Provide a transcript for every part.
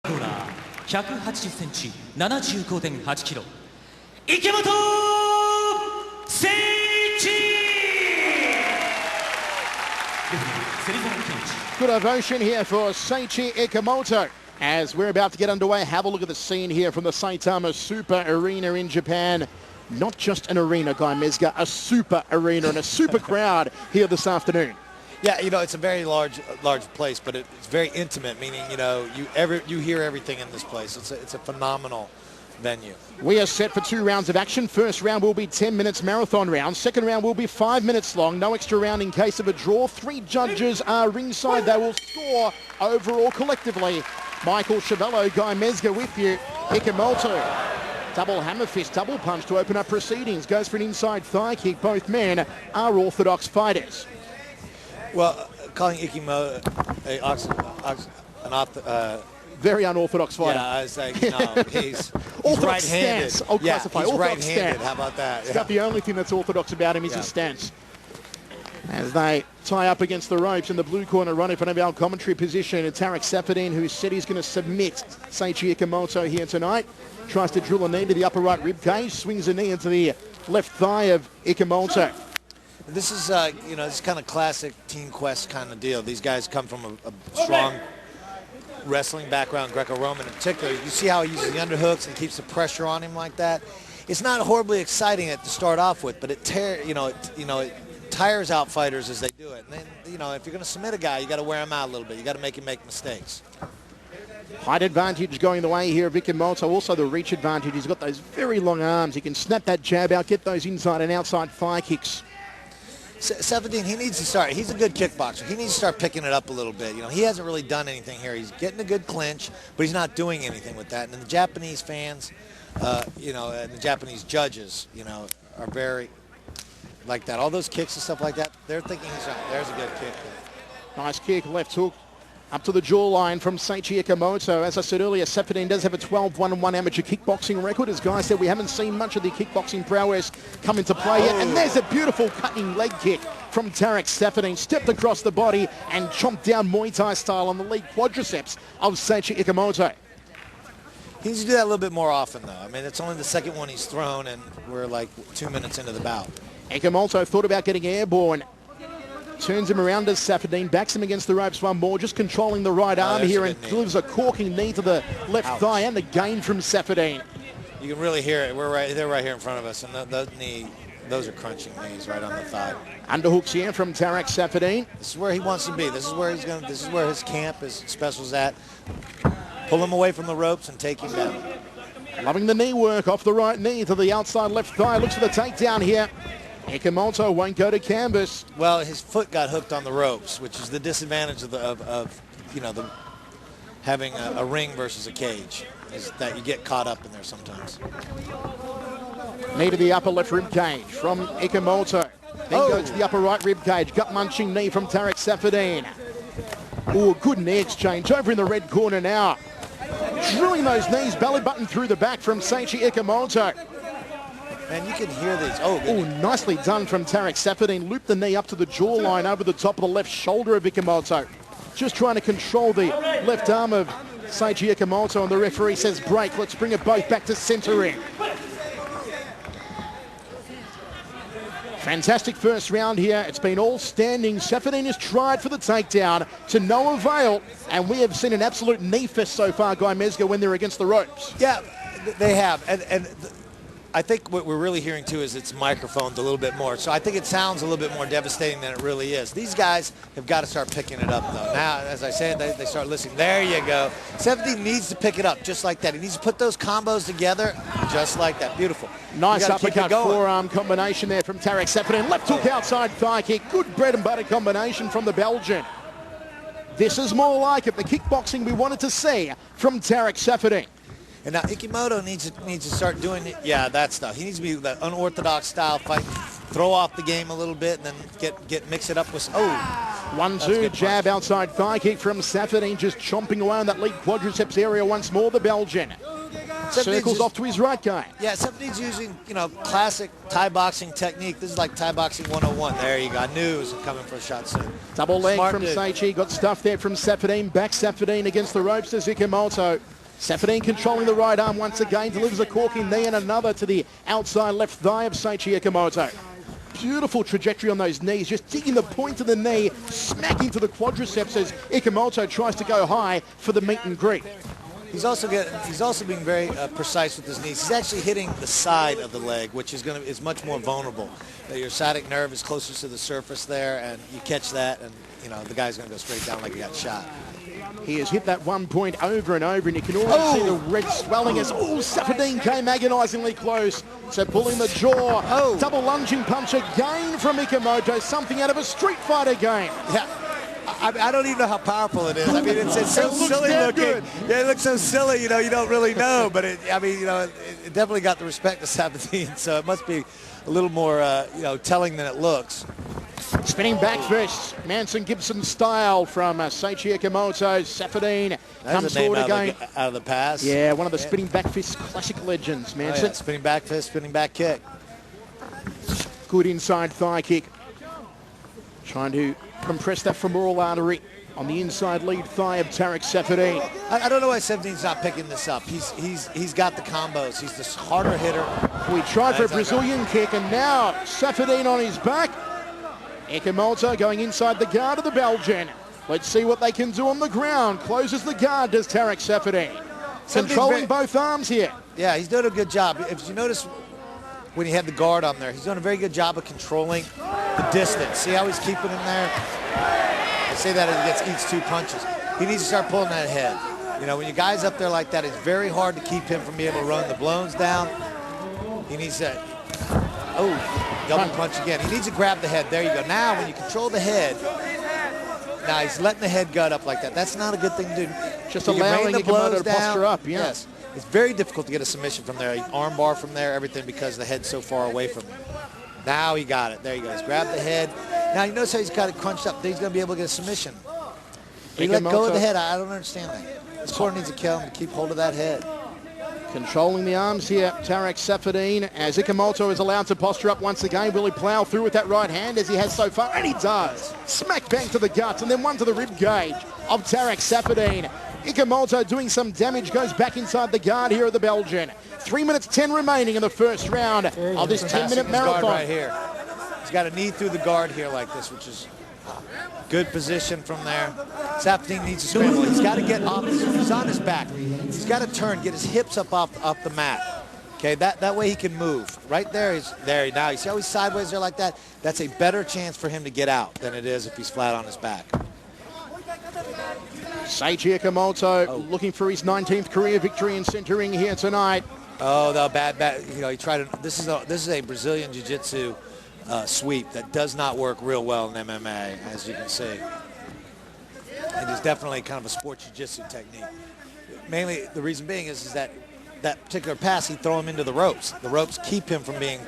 コーナー180センチ 75.8 キロ池本誠一 Good ovation here for Seichi Ikemoto. As we're about to get underway, have a look at the scene here from the Saitama Super Arena in Japan. Not just an arena, Guy Mezga, a super arena and a super crowd here this afternoon. Yeah, you know, it's a very large place, but it's very intimate, meaning, you know, you hear everything in this place. It's a phenomenal venue. We are set for 2 rounds of action. First round will be 10 minutes marathon round. Second round will be 5 minutes long. No extra round in case of a draw. 3 judges are ringside. They will score overall collectively. Michael Chavello, Guy Mezga with you. Ikemoto, double hammer fist, double punch to open up proceedings. Goes for an inside thigh kick. Both men are orthodox fighters. Well, calling Ikemoto very unorthodox fighter. Yeah, I was like, no, he's orthodox right-handed. stance. I'll classify. He's Orthodox right-handed. stance. How about that? It's about the only thing that's orthodox about him is his stance. As they tie up against the ropes in the blue corner, right in front of our commentary position, and Tarec Saffiedine, who said he's going to submit Seichi Ikemoto here tonight, tries to drill a knee to the upper right rib cage, swings a knee into the left thigh of Ikemoto. This is, you know, this kind of classic Team Quest kind of deal. These guys come from a strong wrestling background, Greco-Roman in particular. You see how he uses the underhooks and keeps the pressure on him like that. It's not horribly exciting to start off with, but it tires out fighters as they do it. And then, you know, if you're going to submit a guy, you got to wear him out a little bit. You got to make him make mistakes. Height advantage going the way here of Ikemoto. Also the reach advantage. He's got those very long arms. He can snap that jab out, get those inside and outside thigh kicks. Saffiedine, he needs to start. He's a good kickboxer. He needs to start picking it up a little bit. You know, he hasn't really done anything here. He's getting a good clinch, but he's not doing anything with that. And the Japanese fans, you know, and the Japanese judges, you know, are very like that. All those kicks and stuff like that, they're thinking he's right. There's a good kick there. Nice kick, left hook. Up to the jawline from Seichi Ikemoto. As I said earlier, Saffiedine does have a 12-1-1 amateur kickboxing record. As Guy said, we haven't seen much of the kickboxing prowess come into play yet. And there's a beautiful cutting leg kick from Tarec Saffiedine. Stepped across the body and chomped down Muay Thai style on the leg quadriceps of Seichi Ikemoto. He needs to do that a little bit more often, though. I mean, it's only the second one he's thrown, and we're like 2 minutes into the bout. Ikemoto thought about getting airborne. Turns him around as Saffiedine, backs him against the ropes one more, just controlling the right arm here and delivers a corking knee to the left thigh and the gain from Saffiedine. You can really hear it. They're right here in front of us, and those are crunching knees right on the thigh. Underhooks here from Tarec Saffiedine. This is where he wants to be. This is where he's going. This is where his camp, his special's at. Pull him away from the ropes and take him down. Loving the knee work off the right knee to the outside left thigh. Looks for the takedown here. Ikemoto won't go to canvas. Well, his foot got hooked on the ropes, which is the disadvantage of you know, having a ring versus a cage, is that you get caught up in there sometimes. Knee to the upper left rib cage from Ikemoto. Then goes to the upper right rib cage. Gut munching knee from Tarec Saffiedine. Oh, good knee exchange over in the red corner now. Drilling those knees, belly button through the back from Seichi Ikemoto. And you can hear these. Oh, nicely done from Tarec Saffiedine. Loop the knee up to the jawline over the top of the left shoulder of Ikemoto. Just trying to control the left arm of Seichi Ikemoto, and the referee says break. Let's bring it both back to centering. Fantastic first round here. It's been all standing. Saffiedine has tried for the takedown to no avail, and we have seen an absolute knee fest so far, Guy Mezga, when they're against the ropes. Yeah, they have. And I think what we're really hearing, too, is it's microphoned a little bit more. So I think it sounds a little bit more devastating than it really is. These guys have got to start picking it up, though. Now, as I said, they start listening. There you go. Saffiedine needs to pick it up just like that. He needs to put those combos together just like that. Beautiful. Nice uppercut forearm combination there from Tarec Saffiedine. Left hook outside thigh kick. Good bread and butter combination from the Belgian. This is more like it, the kickboxing we wanted to see from Tarec Saffiedine. And now Ikemoto needs to start doing it. Yeah, that stuff. He needs to be that unorthodox style fight, throw off the game a little bit, and then mix it up with. 1-2 jab outside thigh kick from Saffiedine, just chomping away on that leg quadriceps area once more. The Belgian circles off to his right guy. Yeah, Saffiedine's using, you know, classic Thai boxing technique. This is like Thai boxing 101. There you go. I knew it was coming for a shot soon. Double leg from Seichi. Got stuff there from Saffiedine. Back Saffiedine against the ropes as Ikemoto Saffiedine controlling the right arm once again, delivers a corking knee and another to the outside left thigh of Seichi Ikemoto. Beautiful trajectory on those knees, just digging the point of the knee, smacking to the quadriceps as Ikemoto tries to go high for the meet and greet. He's also being very precise with his knees. He's actually hitting the side of the leg, which is much more vulnerable. Your sciatic nerve is closer to the surface there, and you catch that, and the guy's going to go straight down like he got shot. He has hit that 1 point over and over, and you can already see the red swelling as Saffiedine came agonisingly close to pulling the jaw. Double lunging punch again from Ikemoto, something out of a Street Fighter game. Yeah. I don't even know how powerful it is. I mean, it's so silly looking. Good. Yeah, it looks so silly, you don't really know. But it definitely got the respect of Saffiedine, so it must be a little more, telling than it looks. Spinning back fist, Manson Gibson style from Seichi Ikemoto. Saffiedine comes forward again. Out of the pass. Yeah, one of the spinning back fist classic legends, Manson. Oh, yeah. Spinning back fist, spinning back kick. Good inside thigh kick. Trying to compress that femoral artery on the inside lead thigh of Tarec Saffiedine. I don't know why Saffiedine's not picking this up. He's got the combos. He's the harder hitter. We tried for a Brazilian kick, and now Saffiedine on his back. Ikemoto going inside the guard of the Belgian. Let's see what they can do on the ground. Closes the guard, does Tarec Saffiedine. Controlling both arms here. Yeah, he's doing a good job. If you notice when he had the guard on there, he's doing a very good job of controlling the distance. See how he's keeping him there? I say that as he gets each 2 punches. He needs to start pulling that head. When your guy's up there like that, it's very hard to keep him from being able to run the blows down. He needs to, double punch again. He needs to grab the head. There you go. Now, when you control the head, now he's letting the head gut up like that. That's not a good thing to do. Just allowing Ikemoto to posture up, yeah. Yes. It's very difficult to get a submission from there. Arm bar from there, everything, because the head's so far away from him. Now he got it. There he goes. Grab the head. Now you notice how he's got it crunched up. He's going to be able to get a submission. He let go of the head. I don't understand that. This corner needs to kill him to keep hold of that head. Controlling the arms here, Tarec Saffiedine, as Ikemoto is allowed to posture up once again. Will he plow through with that right hand as he has so far? And he does. Smack bang to the guts and then one to the rib cage of Tarec Saffiedine. Ikemoto doing some damage, goes back inside the guard here of the Belgian. 3 minutes 10 remaining in the first round of this 10-minute marathon. Right here. He's got a knee through the guard here like this, which is good position from there. Saffiedine needs to scramble. He's got to get off. He's on his back. He's got to turn, get his hips up off the mat. Okay, that way he can move. Right there, he's there now. You see how he's sideways there like that? That's a better chance for him to get out than it is if he's flat on his back. Seichi Ikemoto looking for his 19th career victory in centering here tonight. Oh, the bad. He tried to. This is a Brazilian Jiu-Jitsu sweep that does not work real well in MMA, as you can see. It is definitely kind of a sports jiu-jitsu technique. Mainly, the reason being is that particular pass, he'd throw him into the ropes. The ropes keep him from being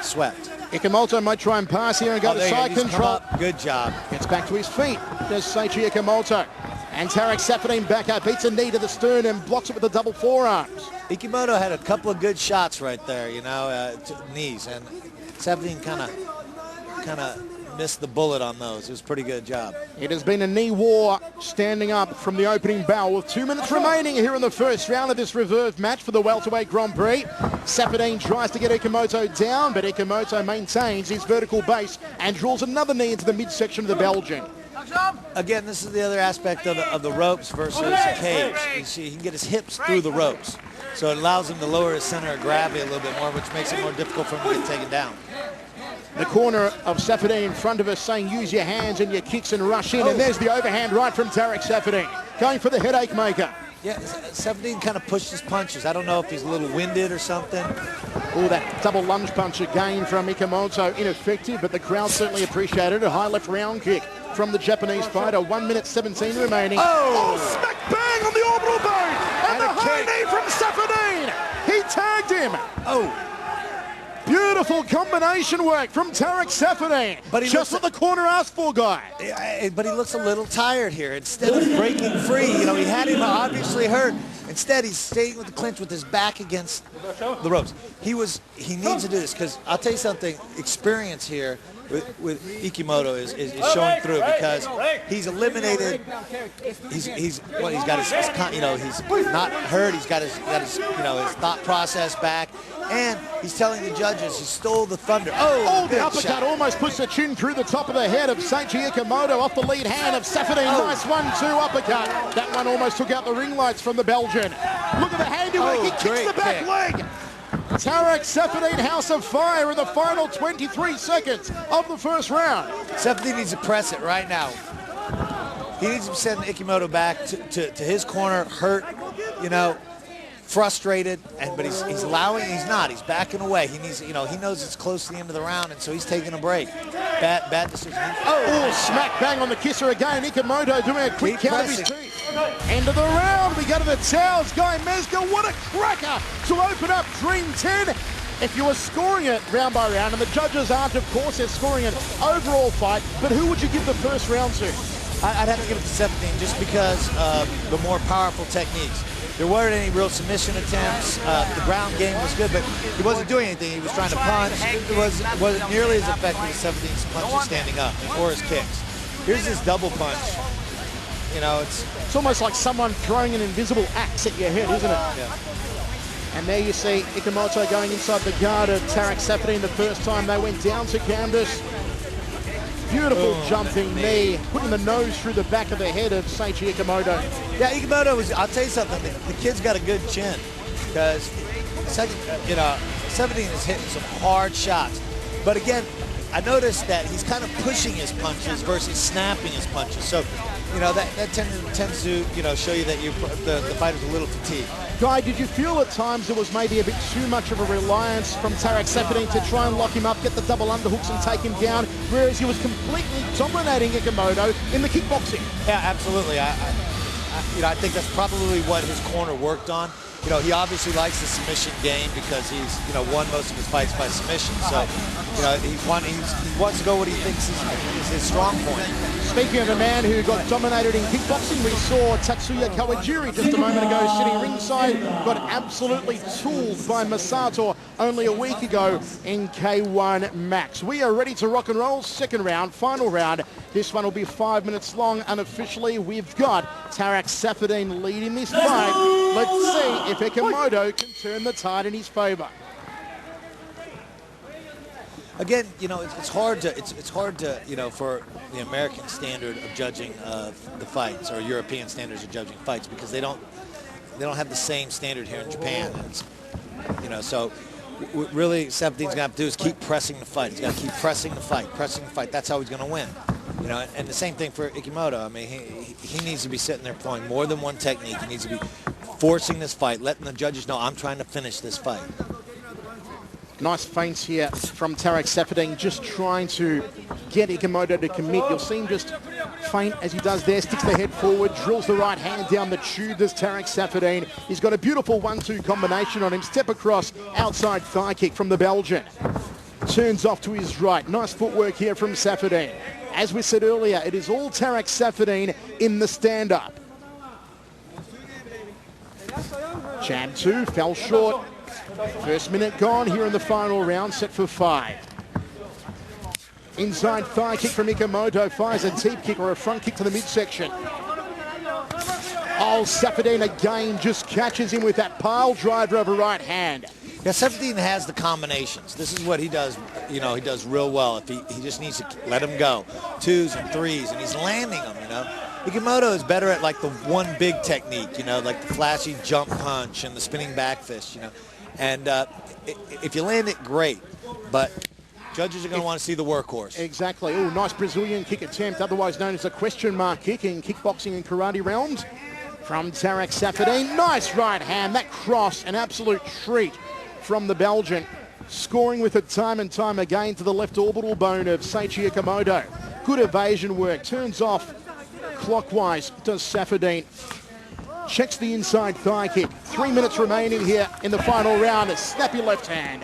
swept. Ikemoto might try and pass here and go to side control. Good job. Gets back to his feet. Does Seichi Ikemoto. And Tarec Saffiedine back up, beats a knee to the stern and blocks it with the double forearms. Ikemoto had a couple of good shots right there, knees, and Saffiedine kind of missed the bullet on those. It was a pretty good job. It has been a knee war standing up from the opening bell with 2 minutes remaining here in the first round of this reserve match for the welterweight Grand Prix. Saffiedine tries to get Ikemoto down, but Ikemoto maintains his vertical base and draws another knee into the midsection of the Belgian. Again, this is the other aspect of the ropes versus a cage. You see, he can get his hips through the ropes. So it allows him to lower his center of gravity a little bit more, which makes it more difficult for him to get taken down. The corner of Saffiedine in front of us saying use your hands and your kicks and rush in. And there's the overhand right from Tarec Saffiedine. Going for the headache maker. Yeah, Saffiedine kind of pushed his punches. I don't know if he's a little winded or something. Oh, that double lunge punch again from Ikemoto. Ineffective, but the crowd certainly appreciated a high left round kick from the Japanese fighter. 1 minute 17 remaining. Oh, smack bang on the orbital bone. And the high knee from Saffiedine. He tagged him. Oh. Beautiful combination work from Tarec Saffiedine. But just what the corner asked for, guy. But he looks a little tired here. Instead of breaking free, he had him obviously hurt. Instead, he's staying with the clinch with his back against the ropes. He needs to do this because I'll tell you something. Experience here with Ikemoto is showing through because he's eliminated. He's got his he's not hurt. He's got his his thought process back, and he's telling the judges he stole the thunder. Oh, the uppercut almost puts the chin through the top of the head of Seichi Ikemoto off the lead hand of Saffiedine. Nice 1-2 uppercut. That one almost took out the ring lights from the Belgian. Look at the handiwork. He kicks the back leg. Tarec Saffiedine, House of Fire in the final 23 seconds of the first round. Saffiedine needs to press it right now. He needs to send Ikemoto back to his corner, hurt, frustrated, but he's allowing. He's not. He's backing away. He needs. He knows it's close to the end of the round, and so he's taking a break. Bad decision. Oh, smack bang on the kisser again. Ikemoto doing a quick count of his teeth. End of the round. We go to the towels. Guy Mezger, what a cracker to open up Dream 10. If you were scoring it round by round, and the judges aren't, of course, they're scoring an overall fight, but who would you give the first round to? I'd have to give it to Saffiedine just because of the more powerful techniques. There weren't any real submission attempts. The ground game was good, but he wasn't doing anything. He was trying to punch. It wasn't nearly as effective as Saffiedine's punches standing up or his kicks. Here's his double punch. It's almost like someone throwing an invisible axe at your head, isn't it? Yeah. And there you see Ikemoto going inside the guard of Tarec Saffiedine the first time they went down to canvas. Beautiful jumping knee, putting the nose through the back of the head of Seichi Ikemoto. Yeah, Ikemoto I'll tell you something, the kid's got a good chin because, Saffiedine is hitting some hard shots. But again, I noticed that he's kind of pushing his punches versus snapping his punches. So, that tends to, show you that the fighter's a little fatigued. Guy, did you feel at times there was maybe a bit too much of a reliance from Tarec Saffiedine to try and lock him up, get the double underhooks and take him down, whereas he was completely dominating Ikemoto in the kickboxing? Yeah, absolutely. I think that's probably what his corner worked on. He obviously likes the submission game because he's, won most of his fights by submission. So, he wants to go what he thinks is his strong point. Speaking of a man who got dominated in kickboxing, we saw Tatsuya Kawajiri just a moment ago sitting ringside, got absolutely tooled by Masato only a week ago in K1 Max. We are ready to rock and roll. Second round, final round. This one will be 5 minutes long. Unofficially, we've got Tarec Saffiedine leading this fight. Let's see if Ikemoto can turn the tide in his favor. Again, it's hard to for the American standard of judging the fights or European standards of judging fights because they don't have the same standard here in Japan. So really Saffiedine's gonna have to do is keep pressing the fight. He's got to keep pressing the fight. That's how he's gonna win. And the same thing for Ikemoto. I mean, he needs to be sitting there playing more than one technique. He needs to be forcing this fight, letting the judges know I'm trying to finish this fight. Nice feints here from Tarec Saffiedine, just trying to get Ikemoto to commit. You'll see him just feint as he does there, sticks the head forward, drills the right hand down the tube. There's Tarec Saffiedine. He's got a beautiful 1-2 combination on him. Step across, outside thigh kick from the Belgian. Turns off to his right. Nice footwork here from Saffiedine. As we said earlier, it is all Tarec Saffiedine in the stand-up. Jab 2, fell short. First minute gone here in the final round, set for 5. Inside thigh kick from Ikemoto, fires a deep kick or a front kick to the midsection. Oh, Saffiedine again just catches him with that pile driver of a right hand. Yeah, Saffiedine has the combinations. This is what he does, he does real well. If he just needs to let him go. 2s and 3s, and he's landing them, Ikemoto is better at like the one big technique, like the flashy jump punch and the spinning back fist, And if you land it, great. But judges are going to want to see the workhorse. Exactly. Oh, nice Brazilian kick attempt, otherwise known as a question mark kick in kickboxing and karate realms. From Tarec Saffiedine. Nice right hand. That cross, an absolute treat from the Belgian. Scoring with it time and time again to the left orbital bone of Seichi Ikemoto. Good evasion work. Turns off clockwise, does Saffiedine. Checks the inside thigh kick. 3 minutes remaining here in the final round. A snappy left hand.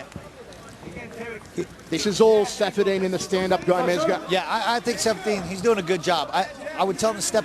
This is all Saffiedine in the stand-up, Guy Mezger. Yeah, I think Saffiedine, he's doing a good job. I would tell him to step